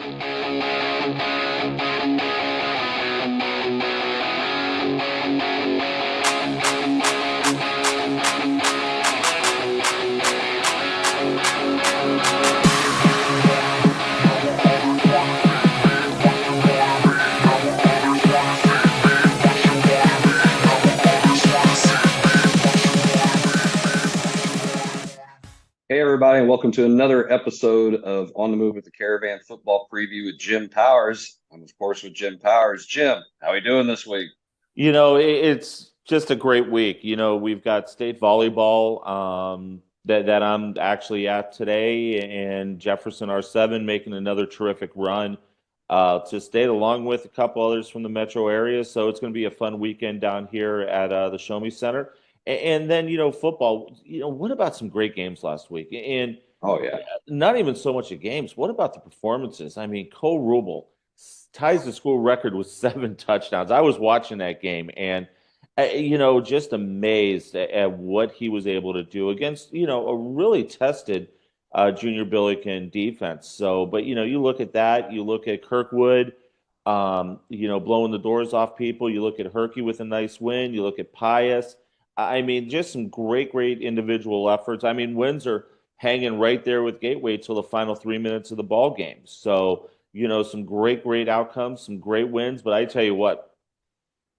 Hey, everybody, and welcome to another episode of On the Move with the Caravan football preview with Jim Powers. I'm, of course, with Jim Powers. Jim, how are you doing this week? It's just a great week. We've got state volleyball that I'm actually at today, and Jefferson R7 making another terrific run to state, along with a couple others from the metro area. So it's going to be a fun weekend down here at the Show Me Center. And then, football. What about some great games last week? And Oh, yeah. not even so much the games. What about the performances? I mean, Cole Rubel ties the school record with 7 touchdowns. I was watching that game and, just amazed at what he was able to do against, a really tested Junior Billiken defense. So, but, you look at that, you look at Kirkwood, blowing the doors off people. You look at Herky with a nice win. You look at Pius. I mean, just some great individual efforts. I mean, wins are hanging right there with Gateway till the final 3 minutes of the ball game. So, some great outcomes, some great wins. But I tell you what,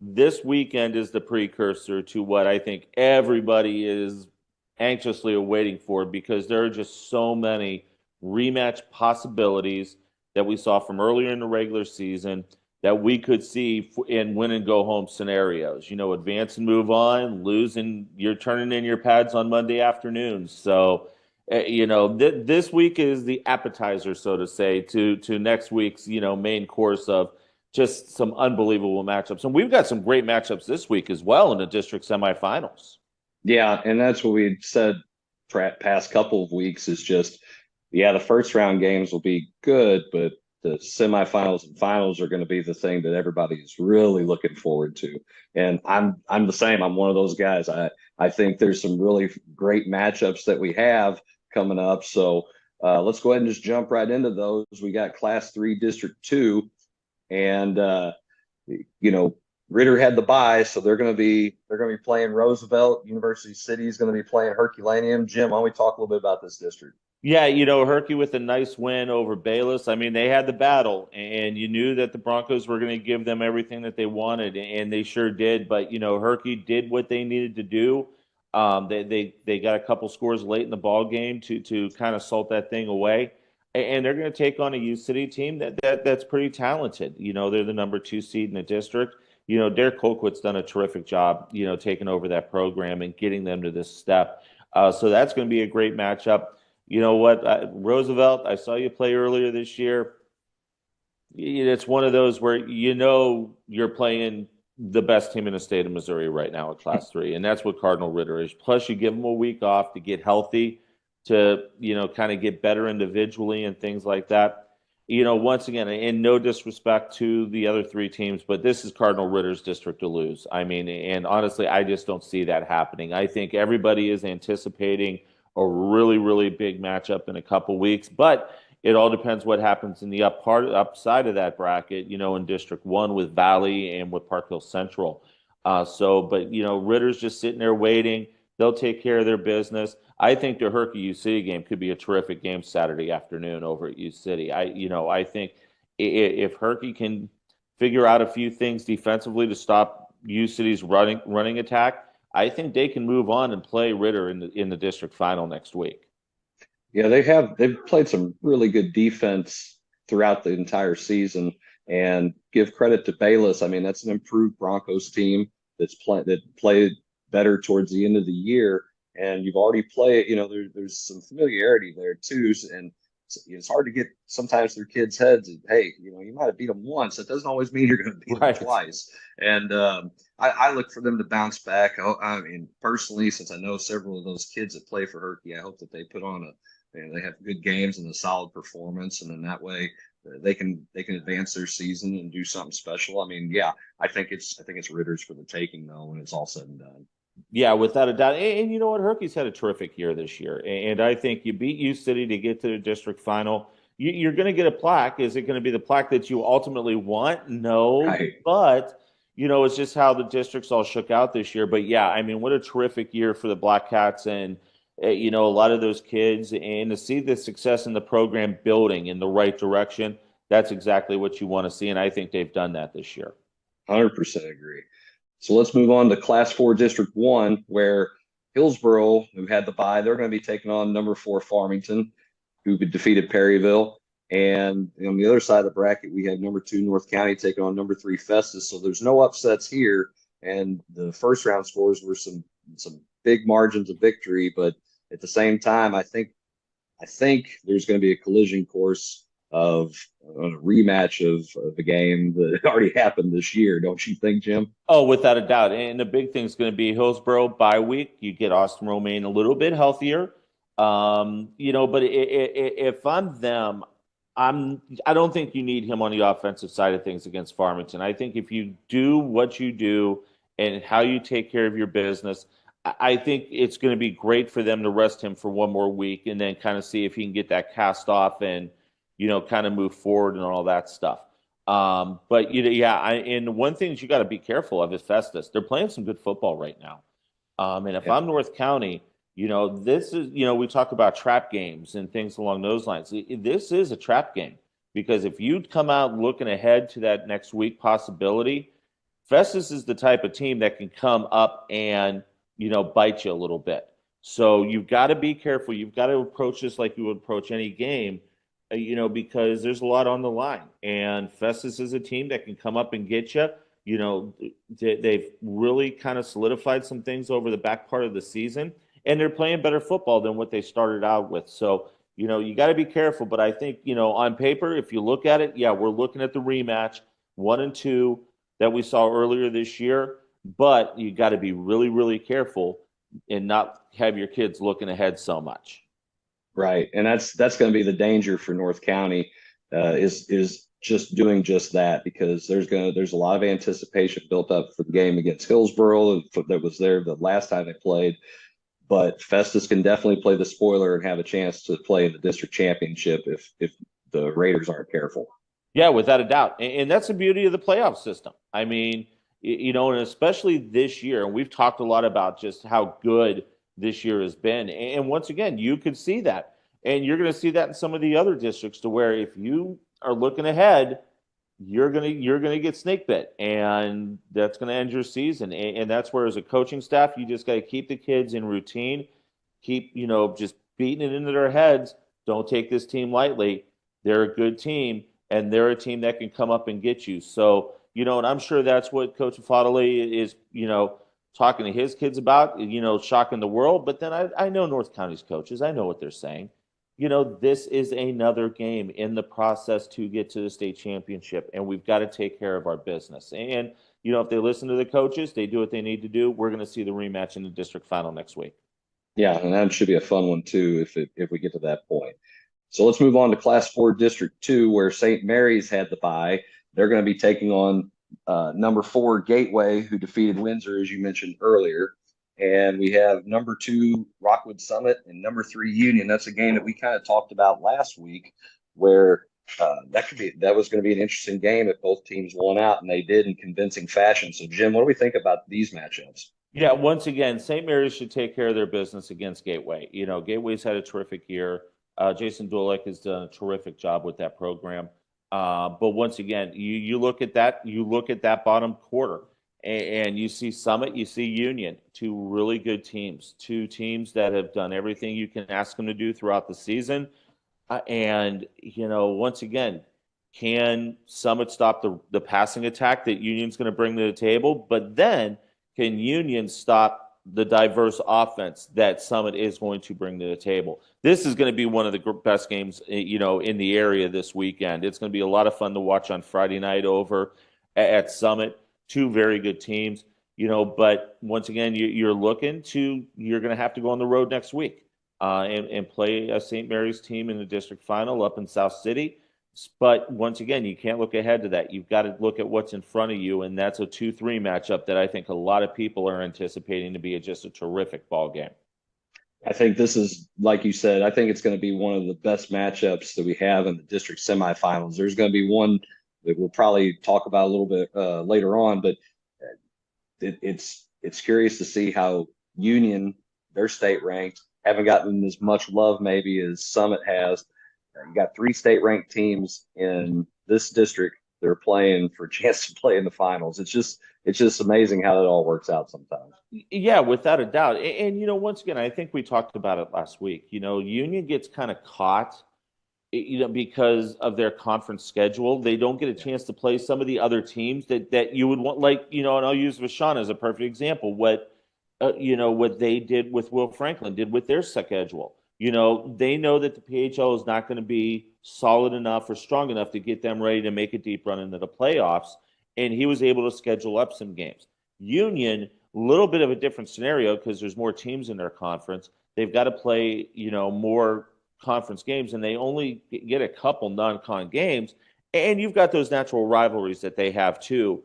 this weekend is the precursor to what I think everybody is anxiously awaiting for, because there are just so many rematch possibilities that we saw from earlier in the regular season that we could see in win and go home scenarios. Advance and move on, lose and you're turning in your pads on Monday afternoons. So, this week is the appetizer, so to say, to next week's main course of just some unbelievable matchups. And we've got some great matchups this week as well in the district semifinals. Yeah, and that's what we said past couple of weeks is just, the first round games will be good, but the semifinals and finals are going to be the thing that everybody is really looking forward to. And I'm the same. I'm one of those guys. I think there's some really great matchups that we have coming up. So let's go ahead and just jump right into those. We got Class 3 District 2, and Ritter had the bye, so they're going to be playing Roosevelt. University City is going to be playing Herculaneum. Jim, why don't we talk a little bit about this district? Yeah, Herky with a nice win over Bayless. I mean, they had the battle, and you knew that the Broncos were going to give them everything that they wanted, and they sure did. But Herky did what they needed to do. They got a couple scores late in the ball game to kind of salt that thing away, and they're going to take on a U City team that's pretty talented. They're the number 2 seed in the district. Derek Colquitt's done a terrific job, taking over that program and getting them to this step. So that's going to be a great matchup. You know what, Roosevelt, I saw you play earlier this year. It's one of those where you're playing the best team in the state of Missouri right now at Class 3, and that's what Cardinal Ritter is. Plus, you give them a week off to get healthy, to kind of get better individually and things like that. Once again, in no disrespect to the other 3 teams, but this is Cardinal Ritter's district to lose. I mean, and honestly, I just don't see that happening. I think everybody is anticipating a really big matchup in a couple weeks, but it all depends what happens in the upside of that bracket, in District 1 with Valley and with Park Hill Central. But Ritter's just sitting there waiting. They'll take care of their business. I think the Herky U City game could be a terrific game Saturday afternoon over at U City. I think if Herky can figure out a few things defensively to stop U City's running attack, I think they can move on and play Ritter in the district final next week. Yeah, they've played some really good defense throughout the entire season, and give credit to Bayless. I mean, that's an improved Broncos team that played better towards the end of the year, and you've already played. There's some familiarity there too, and it's hard to get sometimes through kids' heads. Hey, you might have beat them once. That doesn't always mean you're going to beat them twice. And I look for them to bounce back. I mean, personally, since I know several of those kids that play for Herky, I hope that they put on they have good games and a solid performance, and then that way they can advance their season and do something special. I mean, yeah, I think it's Ritter's for the taking though when it's all said and done. Yeah, without a doubt. And you know what? Herky's had a terrific year this year. And I think you beat U City to get to the district final. you're going to get a plaque. Is it going to be the plaque that you ultimately want? No, Right. but it's just how the districts all shook out this year. But yeah, I mean, what a terrific year for the Black Cats, and a lot of those kids, and to see the success in the program building in the right direction. That's exactly what you want to see, and I think they've done that this year. 100% agree. So let's move on to Class 4 District 1, where Hillsboro, who had the bye, they're going to be taking on number 4 Farmington, who defeated Perryville. And on the other side of the bracket, we had number 2 North County taking on number 3 Festus. So there's no upsets here. And the first round scores were some big margins of victory. But at the same time, I think there's going to be a collision course of a rematch of a game that already happened this year. Don't you think, Jim? Oh, without a doubt. And the big thing is going to be Hillsboro bye week. You get Austin Romaine a little bit healthier. But if I'm them, I don't think you need him on the offensive side of things against Farmington. I think if you do what you do and how you take care of your business, I think it's going to be great for them to rest him for one more week and then kind of see if he can get that cast off and, kind of move forward and all that stuff. But and one thing that you got to be careful of is Festus. They're playing some good football right now. And if Yeah. I'm North County, this is, we talk about trap games and things along those lines. This is a trap game because if you come out looking ahead to that next week possibility, Festus is the type of team that can come up and, bite you a little bit. So you've got to be careful. You've got to approach this like you would approach any game, because there's a lot on the line. And Festus is a team that can come up and get you. They've really kind of solidified some things over the back part of the season, and they're playing better football than what they started out with. So, you got to be careful. But I think, on paper, if you look at it, yeah, we're looking at the rematch 1 and 2 that we saw earlier this year. But you got to be really, really careful and not have your kids looking ahead so much. Right. And that's going to be the danger for North County, is just doing just that, because there's a lot of anticipation built up for the game against Hillsboro that was there the last time they played. But Festus can definitely play the spoiler and have a chance to play in the district championship if the Raiders aren't careful. Yeah, without a doubt. And that's the beauty of the playoff system. I mean, and especially this year, and we've talked a lot about just how good this year has been. And once again, you could see that. And you're going to see that in some of the other districts to where if you are looking ahead, you're gonna get snake bit, and that's gonna end your season. And that's where, as a coaching staff, you just got to keep the kids in routine, keep just beating it into their heads. Don't take this team lightly. They're a good team, and they're a team that can come up and get you. So and I'm sure that's what Coach Fadley is talking to his kids about. Shocking the world. But then I know North County's coaches. I know what they're saying. This is another game in the process to get to the state championship, and we've got to take care of our business. And, if they listen to the coaches, they do what they need to do, we're going to see the rematch in the district final next week. Yeah, and that should be a fun one too if we get to that point. So let's move on to Class 4 District 2, where St. Mary's had the bye. They're going to be taking on number 4 Gateway, who defeated Windsor, as you mentioned earlier. And we have number 2 Rockwood Summit and number 3 Union. That's a game that we kind of talked about last week, where that was going to be an interesting game if both teams won out, and they did in convincing fashion. So, Jim, what do we think about these matchups? Yeah, once again, St. Mary's should take care of their business against Gateway. Gateway's had a terrific year. Jason Dulick has done a terrific job with that program. But once again, you look at that bottom quarter, and you see Summit, you see Union, 2 really good teams, 2 teams that have done everything you can ask them to do throughout the season. And once again, can Summit stop the passing attack that Union's going to bring to the table? But then can Union stop the diverse offense that Summit is going to bring to the table? This is going to be one of the best games, in the area this weekend. It's going to be a lot of fun to watch on Friday night over at Summit. 2 very good teams, but once again, you're going to have to go on the road next week and play a St. Mary's team in the district final up in South City. But once again, you can't look ahead to that. You've got to look at what's in front of you, and that's a 2-3 matchup that I think a lot of people are anticipating to be just a terrific ball game. I think this is, like you said, I think it's going to be one of the best matchups that we have in the district semifinals. There's going to be one that we'll probably talk about a little bit later on, but it's curious to see how Union, their state ranked, haven't gotten as much love maybe as Summit has. You got three state ranked teams in this district that are playing for a chance to play in the finals. It's just amazing how it all works out sometimes. Yeah, without a doubt. Once again, I think we talked about it last week. Union gets kind of caught, because of their conference schedule. They don't get a Yeah. chance to play some of the other teams that you would want, like, and I'll use Vashon as a perfect example. What they did with Will Franklin did with their schedule. They know that the PHL is not going to be solid enough or strong enough to get them ready to make a deep run into the playoffs. And he was able to schedule up some games. Union, a little bit of a different scenario because there's more teams in their conference. They've got to play, more conference games, and they only get a couple non-con games. And you've got those natural rivalries that they have too,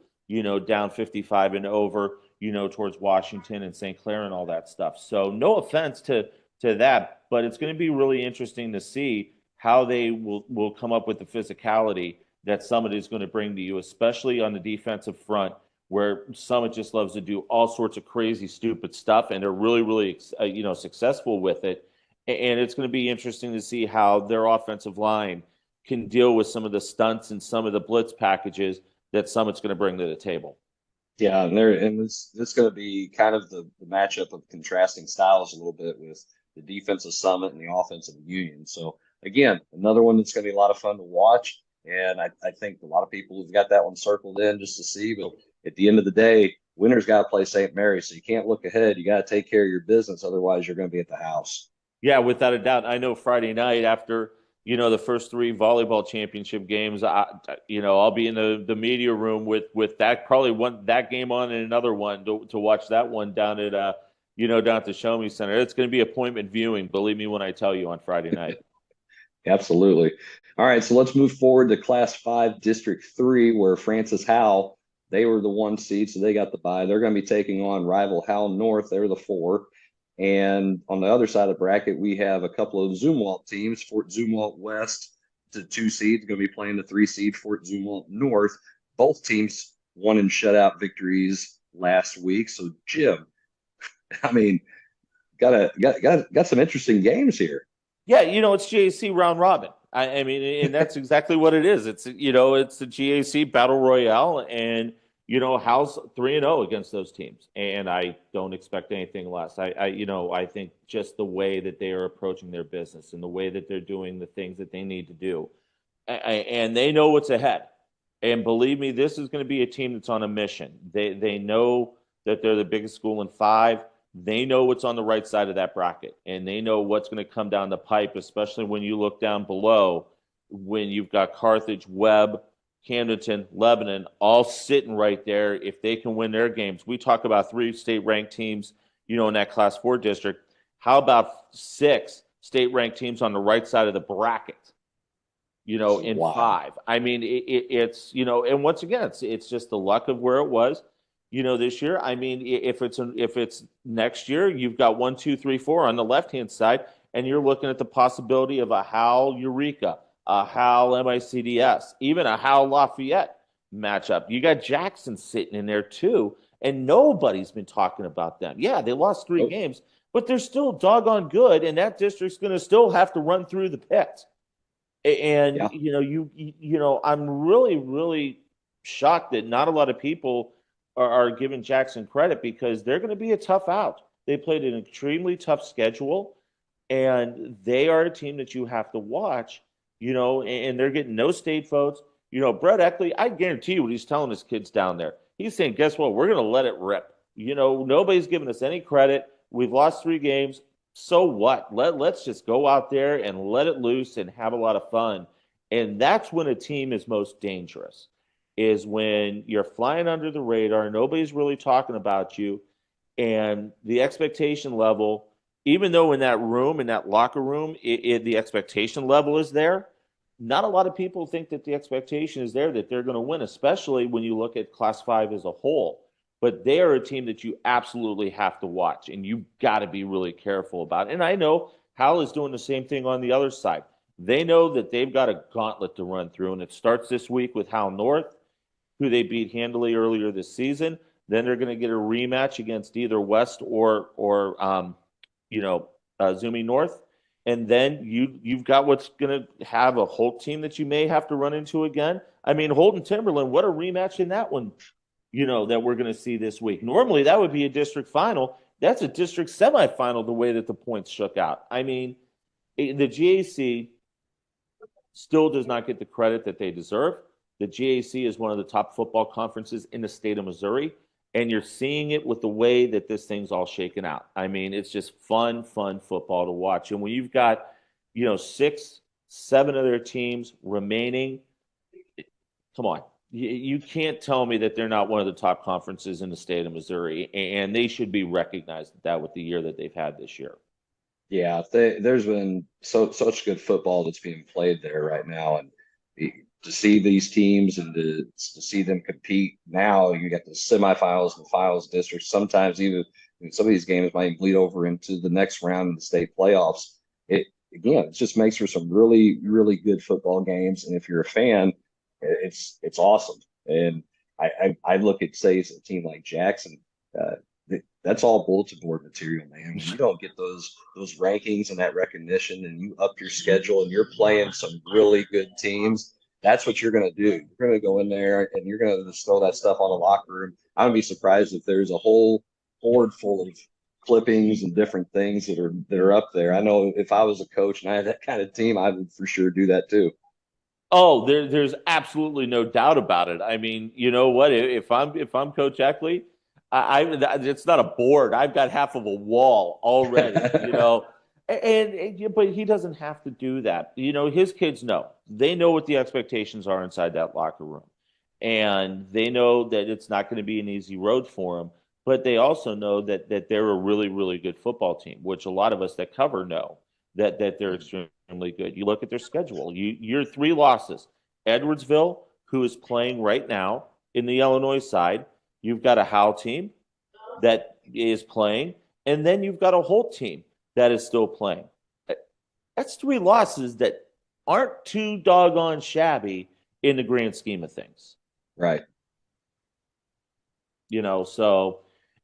down 55 and over, towards Washington and St. Clair and all that stuff. So no offense to that, but it's going to be really interesting to see how they will come up with the physicality that Summit is going to bring to you, especially on the defensive front, where Summit just loves to do all sorts of crazy, stupid stuff, and they're really, really, successful with it. And it's going to be interesting to see how their offensive line can deal with some of the stunts and some of the blitz packages that Summit's going to bring to the table. Yeah, and this going to be kind of the matchup of contrasting styles a little bit with the defensive Summit and the offensive Union. So again, another one that's going to be a lot of fun to watch. And I think a lot of people have got that one circled in just to see. But at the end of the day, winner's got to play St. Mary. So you can't look ahead. You got to take care of your business. Otherwise, you're going to be at the house. Yeah, without a doubt. I know Friday night after the first three volleyball championship games, I'll be in the media room with that, probably one that game on and another one to watch that one down at down at the Show Me Center. It's going to be appointment viewing. Believe me when I tell you on Friday night. Absolutely. All right, so let's move forward to Class 5, District 3, where Francis Howell, they were the one seed, so they got the bye. They're going to be taking on rival Howell North. They're the 4. And on the other side of the bracket, we have a couple of Zumwalt teams. Fort Zumwalt West, the 2 seed, going to be playing the 3 seed, Fort Zumwalt North. Both teams won in shutout victories last week. So, Jim, I mean, got some interesting games here. Yeah, it's GAC round robin. I mean, and that's exactly what it is. It's it's the GAC battle royale, and Hal's 3-0 against those teams, and I don't expect anything less. I think just the way that they are approaching their business and the way that they're doing the things that they need to do, and they know what's ahead. And believe me, this is going to be a team that's on a mission. They know that they're the biggest school in 5. They know what's on the right side of that bracket, and they know what's going to come down the pipe, especially when you look down below, when you've got Carthage, Webb, Camdenton, Lebanon, all sitting right there. If they can win their games, we talk about 3 state-ranked teams, in that Class 4 district. How about 6 state-ranked teams on the right side of the bracket? In Wow. 5. I mean, it's and once again, it's just the luck of where it was. This year. I mean, if it's next year, you've got 1, 2, 3, 4 on the left-hand side, and you're looking at the possibility of a Hal Eureka, a Hal MICDS, even a Hal Lafayette matchup. You got Jackson sitting in there too, and nobody's been talking about them. Yeah, they lost 3 games, but they're still doggone good, and that district's going to still have to run through the pit. And Yeah. I'm really, really shocked that not a lot of people are giving Jackson credit, because they're going to be a tough out. They played an extremely tough schedule, and they are a team that you have to watch, and they're getting no state votes. Brett Eckley, I guarantee you what he's telling his kids down there. He's saying, guess what? We're going to let it rip. Nobody's giving us any credit. We've lost 3 games. So what? Let's just go out there and let it loose and have a lot of fun. And that's when a team is most dangerous, is when you're flying under the radar, nobody's really talking about you, and the expectation level, even though in that room, in that locker room, the expectation level is there, not a lot of people think that the expectation is there that they're going to win, especially when you look at Class 5 as a whole. but they are a team that you absolutely have to watch, and you've got to be really careful about. And I know Hal is doing the same thing on the other side. They know that they've got a gauntlet to run through, and it starts this week with Hal North, who they beat handily earlier this season. Then they're going to get a rematch against either West or Zumi North, and then you've got what's going to have a Holt team that you may have to run into again. I mean, Holt and Timberland, what a rematch in that one, that we're going to see this week. Normally, that would be a district final. That's a district semifinal, the way that the points shook out. I mean, the GAC still does not get the credit that they deserve. The GAC is one of the top football conferences in the state of Missouri, and you're seeing it with the way that this thing's all shaken out. I mean, it's just fun football to watch. And when you've got, 6, 7 of their teams remaining, come on. You can't tell me that they're not one of the top conferences in the state of Missouri, and they should be recognized at that with the year that they've had this year. Yeah, there's been such good football that's being played there right now, and to see these teams and to see them compete now, you get the semifinals and finals districts. Sometimes even some of these games might bleed over into the next round of the state playoffs. It just makes for some really good football games, and if you're a fan, it's awesome. And I look at, say, a team like Jackson. That's all bulletin board material, man. When you don't get those rankings and that recognition, and you up your schedule and you're playing some really good teams, that's what you're going to do. You're going to go in there and you're going to just throw that stuff on the locker room. I would be surprised if there's a whole board full of clippings and different things that are up there. I know if I was a coach and I had that kind of team, I would for sure do that too. Oh, there's absolutely no doubt about it. I mean, you know what? If I'm Coach Eckley, it's not a board. I've got half of a wall already. But he doesn't have to do that. His kids know. They know what the expectations are inside that locker room, and they know that it's not going to be an easy road for them. But they also know that they're a really good football team, which a lot of us that cover know that they're extremely good. You look at their schedule. You're 3 losses. Edwardsville, who is playing right now in the Illinois side. You've got a Hal team that is playing, and then you've got a Holt team that is still playing. That's 3 losses that aren't too doggone shabby in the grand scheme of things. Right. So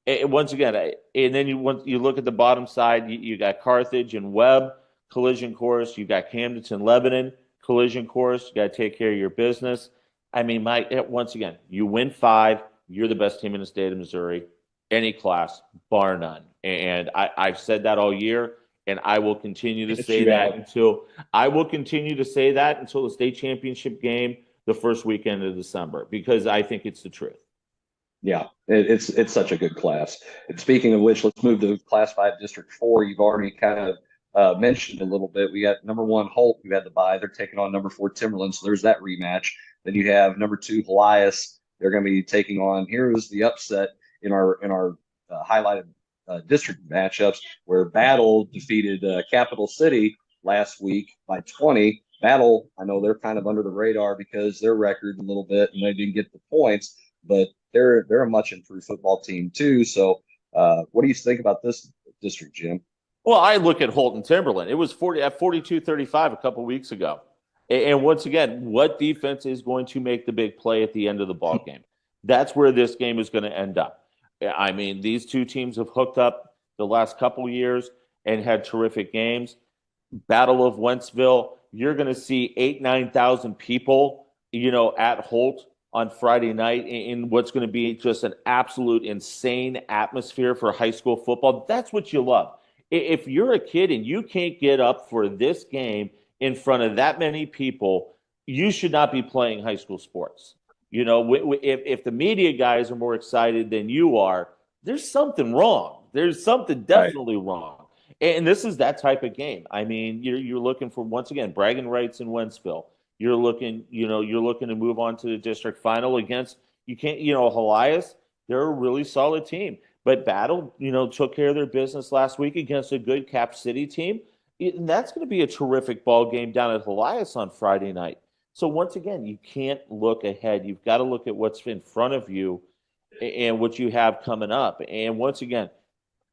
once again, and then you look at the bottom side, you got Carthage and Webb collision course. You got Camden and Lebanon collision course. You got to take care of your business. I mean, once again, you win 5. You're the best team in the state of Missouri, any class, bar none. And I've said that all year, and I will continue to say that until the state championship game, the first weekend of December, because I think it's the truth. Yeah, it's such a good class. And speaking of which, let's move to Class 5 District 4. You've already kind of mentioned a little bit. We got number 1 Holt, who had the bye. They're taking on number 4 Timberland, so there's that rematch. Then you have number 2 Halley. They're going to be taking on. Here's the upset in our highlighted district matchups, where Battle defeated Capital City last week by 20. Battle, I know they're kind of under the radar because their record a little bit, and they didn't get the points, but they're a much improved football team too. So, what do you think about this district, Jim? Well, I look at Holt and Timberland. It was 42-35 a couple weeks ago. And once again, what defense is going to make the big play at the end of the ball game? That's where this game is going to end up. I mean, these two teams have hooked up the last couple years and had terrific games. Battle of Wentzville, you're going to see 9,000 people, at Holt on Friday night in what's going to be just an absolute insane atmosphere for high school football. That's what you love. If you're a kid and you can't get up for this game in front of that many people, you should not be playing high school sports. If the media guys are more excited than you are, there's something wrong. There's something definitely wrong. And this is that type of game. I mean, you're looking for, once again, bragging rights in Wentzville. You're looking to move on to the district final against, Helias. They're a really solid team. But Battle, took care of their business last week against a good Cap City team. And that's going to be a terrific ball game down at Helias on Friday night. So once again, you can't look ahead. You've got to look at what's in front of you. and what you have coming up. And once again,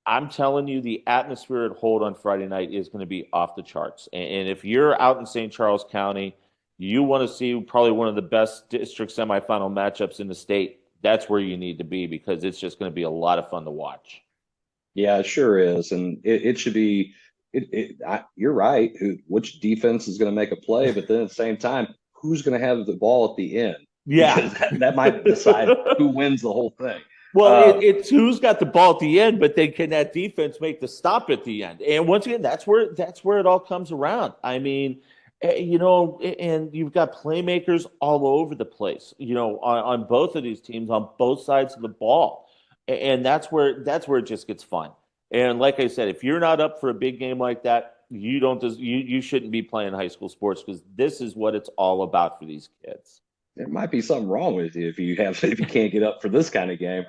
I'm telling you, the atmosphere at Holt on Friday night is going to be off the charts. And if you're out in St. Charles County, you want to see probably one of the best district semifinal matchups in the state. That's where you need to be because it's just going to be a lot of fun to watch. Yeah, it sure is, and it should be. You're right. Which defense is going to make a play, but then at the same time, who's going to have the ball at the end? Yeah. Because that might decide who wins the whole thing. Well, Uh, it's who's got the ball at the end, but then can that defense make the stop at the end? And once again, that's where it all comes around. I mean, and you've got playmakers all over the place. On both of these teams, on both sides of the ball, and that's where it just gets fun. And like I said, if you're not up for a big game like that, you shouldn't be playing high school sports because this is what it's all about for these kids. there might be something wrong with you if you can't get up for this kind of game.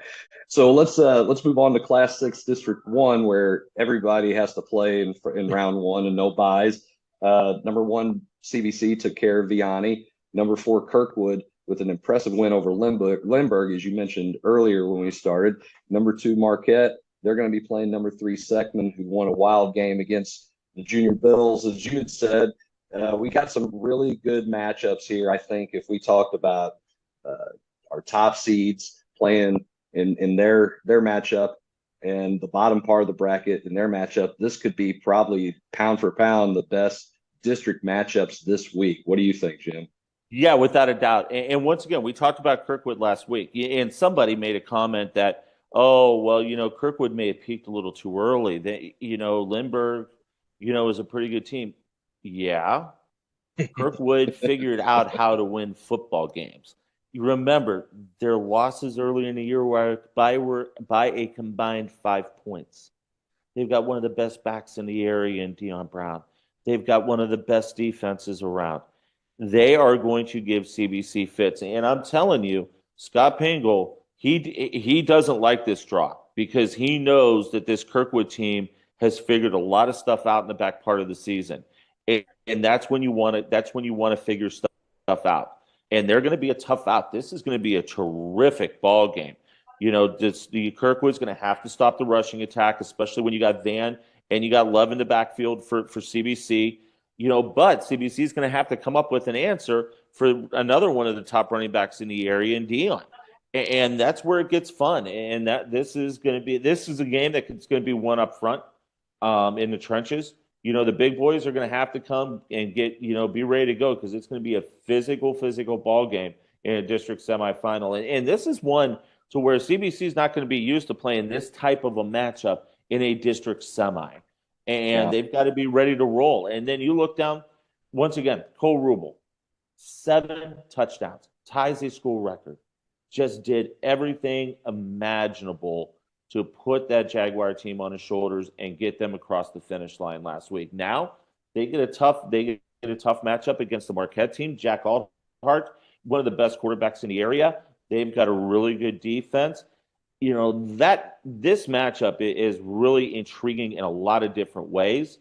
So let's move on to Class Six District One, where everybody has to play in round one and no buys. Number one, CBC took care of Vianney. Number four, Kirkwood with an impressive win over Limburg, as you mentioned earlier when we started. Number two, Marquette. They're going to be playing number three, Seckman, who won a wild game against the Junior Bills, as you had said. We got some really good matchups here. I think if we talked about our top seeds playing in their matchup and the bottom part of the bracket in their matchup, this could be probably pound for pound the best district matchups this week. What do you think, Jim? Yeah, without a doubt. And once again, we talked about Kirkwood last week, and somebody made a comment that, oh, well, Kirkwood may have peaked a little too early. Lindbergh, is a pretty good team. Yeah, Kirkwood figured out how to win football games. You remember their losses early in the year were by a combined 5 points. They've got one of the best backs in the area in Dion Brown. They've got one of the best defenses around. They are going to give CBC fits. And I'm telling you, Scott Pingle, he doesn't like this draw because he knows that this Kirkwood team has figured a lot of stuff out in the back part of the season. And that's when you want to figure stuff out. And they're going to be a tough out. This is going to be a terrific ball game. The Kirkwood's going to have to stop the rushing attack, especially when you got Van and you got Love in the backfield for CBC. But CBC is going to have to come up with an answer for another one of the top running backs in the area in Dion. And that's where it gets fun. And this is a game that's going to be one up front in the trenches. The big boys are going to have to come and be ready to go because it's going to be a physical ball game in a district semifinal. And this is one to where CBC is not going to be used to playing this type of a matchup in a district semi. And Yeah. they've got to be ready to roll. And then you look down, once again, Cole Rubel, 7 touchdowns, ties a school record, just did everything imaginable to put that Jaguar team on his shoulders and get them across the finish line last week. Now they get a tough matchup against the Marquette team. Jack Alhart, one of the best quarterbacks in the area. They've got a really good defense. That this matchup is really intriguing in a lot of different ways.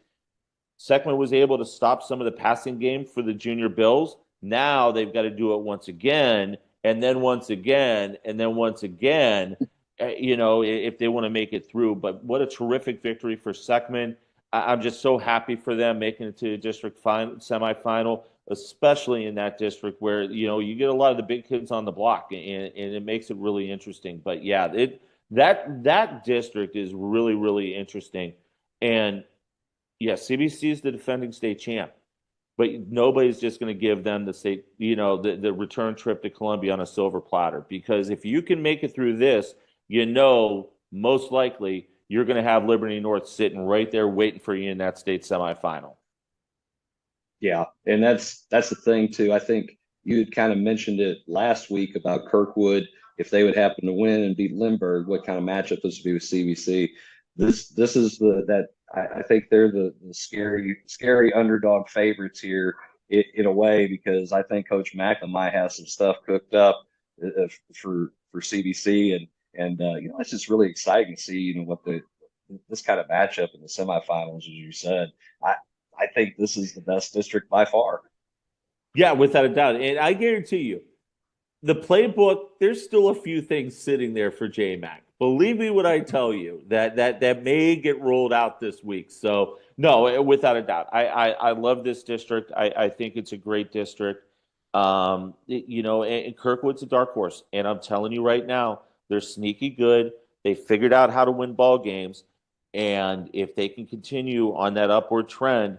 Seckman was able to stop some of the passing game for the Junior Bills. Now they've got to do it once again, and then once again, and then once again, if they want to make it through. But what a terrific victory for Seckman. I'm just so happy for them making it to the district semifinal, especially in that district where, you get a lot of the big kids on the block and it makes it really interesting. But yeah, that district is really, really interesting. And yeah, CBC is the defending state champ, but nobody's just going to give them the state, the return trip to Columbia on a silver platter, because if you can make it through this, most likely you're going to have Liberty North sitting right there waiting for you in that state semifinal. Yeah, and that's the thing too. I think you had kind of mentioned it last week about Kirkwood. If they would happen to win and beat Limburg, what kind of matchup this would be with CBC? This is I think they're the scary underdog favorites here in a way, because I think Coach Macklin might have some stuff cooked up for CBC, and it's just really exciting to see what this kind of matchup in the semifinals, as you said. I think this is the best district by far. Yeah, without a doubt. And I guarantee you, the playbook, there's still a few things sitting there for J-Mac. Believe me when I tell you that may get rolled out this week. So no, without a doubt, I love this district. I think it's a great district. And Kirkwood's a dark horse, and I'm telling you right now, they're sneaky good. They figured out how to win ball games, and if they can continue on that upward trend,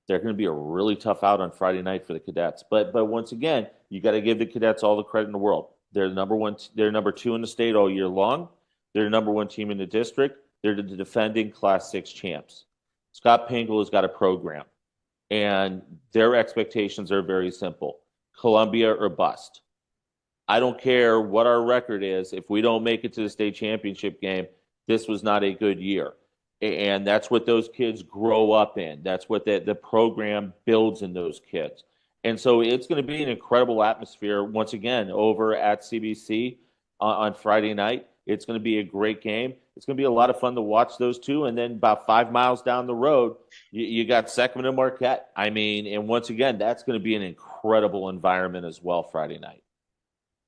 they're going to be a really tough out on Friday night for the Cadets. But once again, you got to give the Cadets all the credit in the world. They're the number one. They're number two in the state all year long. They're the number one team in the district. They're the defending Class 6 champs. Scott Pingle has got a program, and their expectations are very simple: Columbia or bust. I don't care what our record is. If we don't make it to the state championship game, this was not a good year. And that's what those kids grow up in. That's what the program builds in those kids. And so it's going to be an incredible atmosphere once again over at CBC on Friday night. It's going to be a great game. It's going to be a lot of fun to watch those two. And then about 5 miles down the road, you got Seckman and Marquette. I mean, and once again, that's going to be an incredible environment as well Friday night.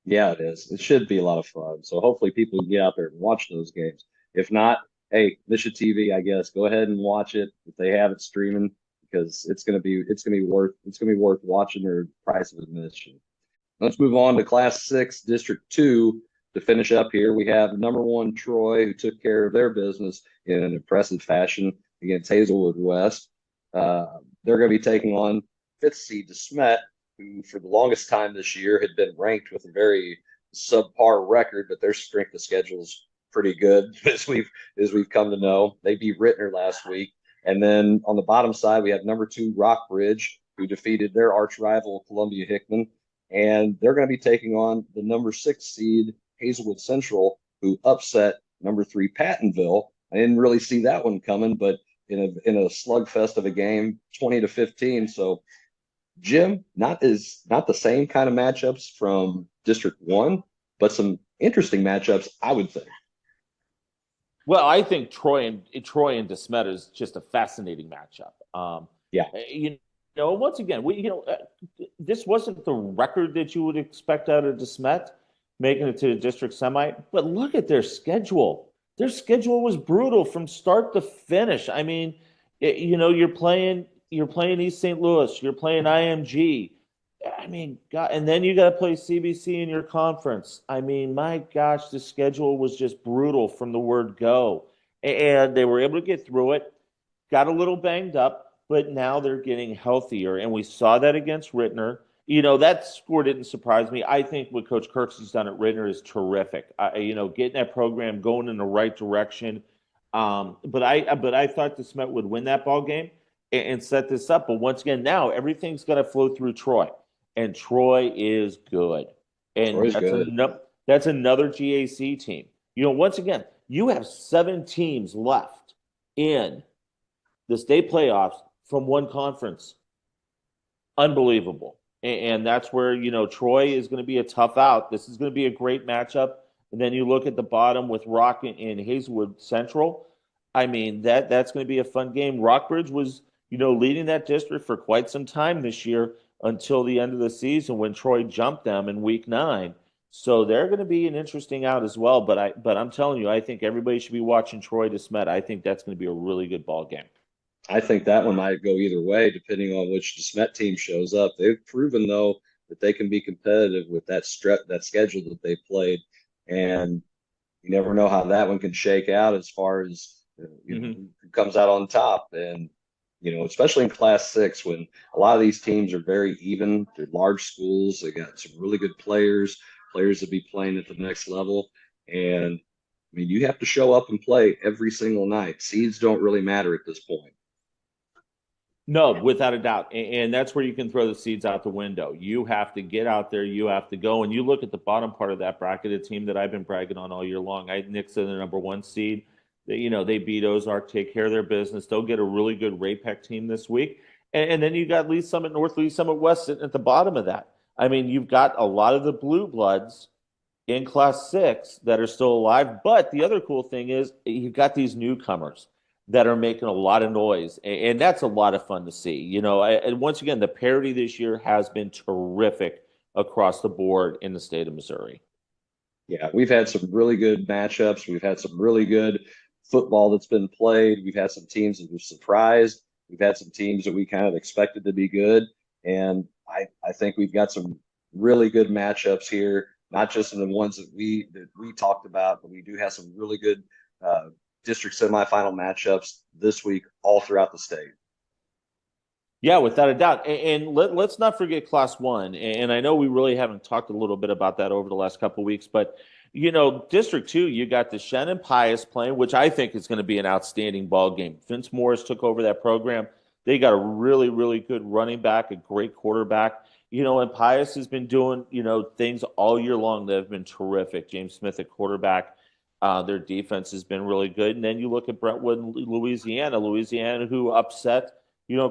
Yeah, it is. It should be a lot of fun. So hopefully people can get out there and watch those games. If not, hey, Mission TV, I guess, go ahead and watch it if they have it streaming because it's gonna be worth watching their price of admission. Let's move on to Class 6, District 2 to finish up here. We have number one Troy, who took care of their business in an impressive fashion against Hazelwood West. They're going to be taking on fifth seed DeSmet, who for the longest time this year had been ranked with a very subpar record, but their strength of schedule is pretty good as we've come to know. They beat Rittner last week. And then on the bottom side, we have number two Rockbridge, who defeated their arch rival Columbia Hickman. And they're going to be taking on the number 6 seed Hazelwood Central, who upset number 3 Pattonville. I didn't really see that one coming, but in a slugfest of a game, 20-15. So Jim, not the same kind of matchups from District 1, but some interesting matchups, I would think. Well, I think Troy and DeSmet is just a fascinating matchup. Yeah. Once again, this wasn't the record that you would expect out of DeSmet making it to the district semi, but look at their schedule. Their schedule was brutal from start to finish. I mean, you're playing East St. Louis, you're playing IMG. I mean, God, and then you got to play CBC in your conference. I mean, my gosh, the schedule was just brutal from the word go. And they were able to get through it, got a little banged up, but now they're getting healthier. And we saw that against Rittner. That score didn't surprise me. I think what Coach Kirksey's done at Rittner is terrific. Getting that program going in the right direction. But I thought DeSmet would win that ball game and set this up. But once again, now everything's got to flow through Troy. And Troy is good. And that's another GAC team. Once again, you have 7 teams left in the state playoffs from one conference. Unbelievable. And that's where, Troy is going to be a tough out. This is going to be a great matchup. And then you look at the bottom with Rock and Hazelwood Central. I mean, that's going to be a fun game. Rockbridge was, leading that district for quite some time this year until the end of the season when Troy jumped them in week 9. So they're going to be an interesting out as well. But I'm telling you, I think everybody should be watching Troy DeSmet. I think that's going to be a really good ball game. I think that one might go either way, depending on which DeSmet team shows up. They've proven, though, that they can be competitive with that schedule that they played. And you never know how that one can shake out as far as who comes out on top. And especially in Class 6, when a lot of these teams are very even. They're large schools. They got some really good players that be playing at the next level. And, I mean, you have to show up and play every single night. Seeds don't really matter at this point. No, without a doubt. And that's where you can throw the seeds out the window. You have to get out there. You have to go. And you look at the bottom part of that bracket, a team that I've been bragging on all year long. I had Nixon, the number 1 seed. They beat Ozark, take care of their business. They'll get a really good RAPEC team this week. And then you got Lee Summit North, Lee Summit West sitting at the bottom of that. I mean, you've got a lot of the blue bloods in Class 6 that are still alive. But the other cool thing is you've got these newcomers that are making a lot of noise. And that's a lot of fun to see. And once again, the parity this year has been terrific across the board in the state of Missouri. Yeah, we've had some really good matchups. We've had some really good football that's been played. We've had some teams that were surprised. We've had some teams that we kind of expected to be good. And I think we've got some really good matchups here, not just in the ones that we talked about, but we do have some really good district semifinal matchups this week all throughout the state. Yeah, without a doubt. And let's not forget Class 1. And I know we really haven't talked a little bit about that over the last couple of weeks, but, District 2, you got the Shannon Pius playing, which I think is going to be an outstanding ball game. Vince Morris took over that program. They got a really, really good running back, a great quarterback. And Pius has been doing, things all year long that have been terrific. James Smith at quarterback. Their defense has been really good. And then you look at Brentwood, Louisiana, who upset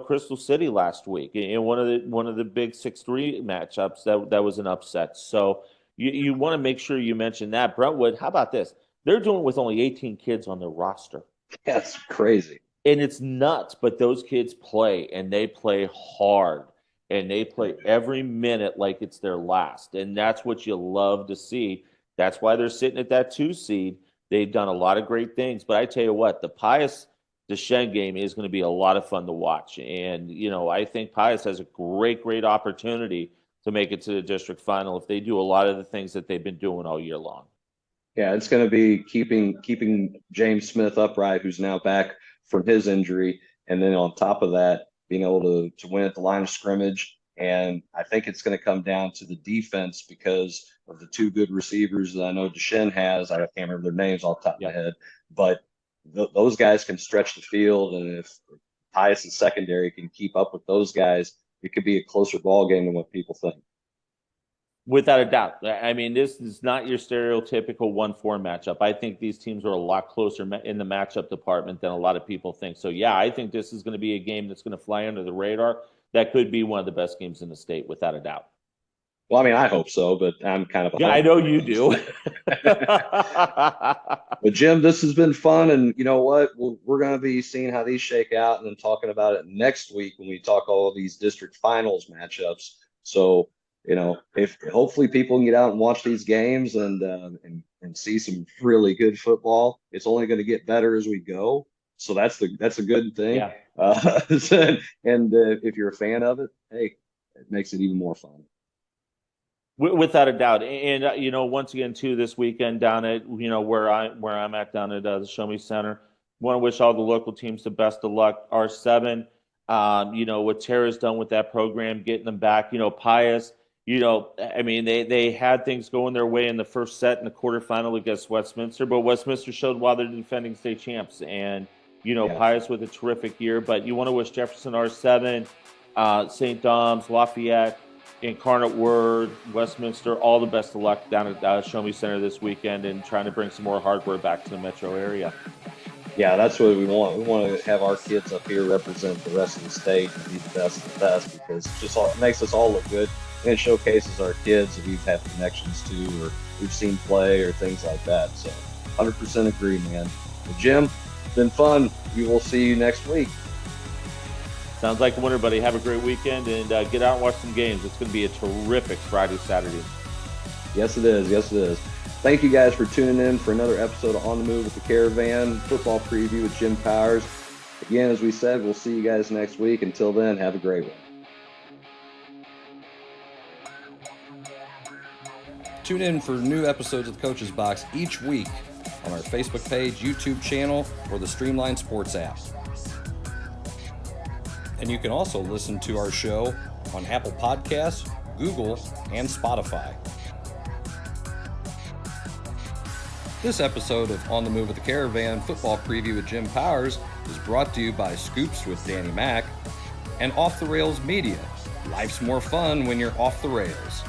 Crystal City last week in one of the big 6-3 matchups. That was an upset. So you want to make sure you mention that. Brentwood, how about this? They're doing it with only 18 kids on their roster. That's crazy. And it's nuts, but those kids play, and they play hard, and they play every minute like it's their last. And that's what you love to see. That's why they're sitting at that 2 seed. They've done a lot of great things. But I tell you what, the Pius Deschênes game is going to be a lot of fun to watch. And, I think Pius has a great opportunity to make it to the district final if they do a lot of the things that they've been doing all year long. Yeah, it's going to be keeping James Smith upright, who's now back from his injury. And then on top of that, being able to win at the line of scrimmage. And I think it's going to come down to the defense because of the 2 good receivers that I know Deschênes has. I can't remember their names off the top of my head, but those guys can stretch the field. And if Pius' secondary can keep up with those guys, it could be a closer ball game than what people think. Without a doubt. I mean, this is not your stereotypical 1-4 matchup. I think these teams are a lot closer in the matchup department than a lot of people think. So, yeah, I think this is going to be a game that's going to fly under the radar. That could be one of the best games in the state, without a doubt. Well, I mean, I hope so, but I'm kind of a I know you do. But Jim, this has been fun, and you know what? We're going to be seeing how these shake out, and then talking about it next week when we talk all of these district finals matchups. So, if hopefully people can get out and watch these games and see some really good football. It's only going to get better as we go, so that's a good thing. Yeah. And if you're a fan of it, hey, it makes it even more fun. Without a doubt. And, once again, too, this weekend down at, where I'm at down at the Show Me Center, want to wish all the local teams the best of luck. R7, what Tara's done with that program, getting them back, Pius, they had things going their way in the first set in the quarterfinal against Westminster, but Westminster showed why they're defending state champs. And, Pius with a terrific year. But you want to wish Jefferson R7, St. Dom's, Lafayette, Incarnate Word, Westminster, all the best of luck down at Show Me Center this weekend and trying to bring some more hardware back to the metro area. Yeah, that's what we want. We want to have our kids up here represent the rest of the state and be the best of the best, because it makes us all look good, and it showcases our kids that we've had connections to or we've seen play or things like that. So 100% agree, man. Well, Jim, it's been fun. We will see you next week. Sounds like a winner, buddy. Have a great weekend and get out and watch some games. It's going to be a terrific Friday, Saturday. Yes, it is. Yes, it is. Thank you guys for tuning in for another episode of On the Move with the Caravan football preview with Jim Powers. Again, as we said, we'll see you guys next week. Until then, have a great one. Tune in for new episodes of the Coach's Box each week on our Facebook page, YouTube channel, or the Streamline Sports app. And you can also listen to our show on Apple Podcasts, Google, and Spotify. This episode of On the Move with the Caravan football preview with Jim Powers is brought to you by Scoops with Danny Mack and Off the Rails Media. Life's more fun when you're off the rails.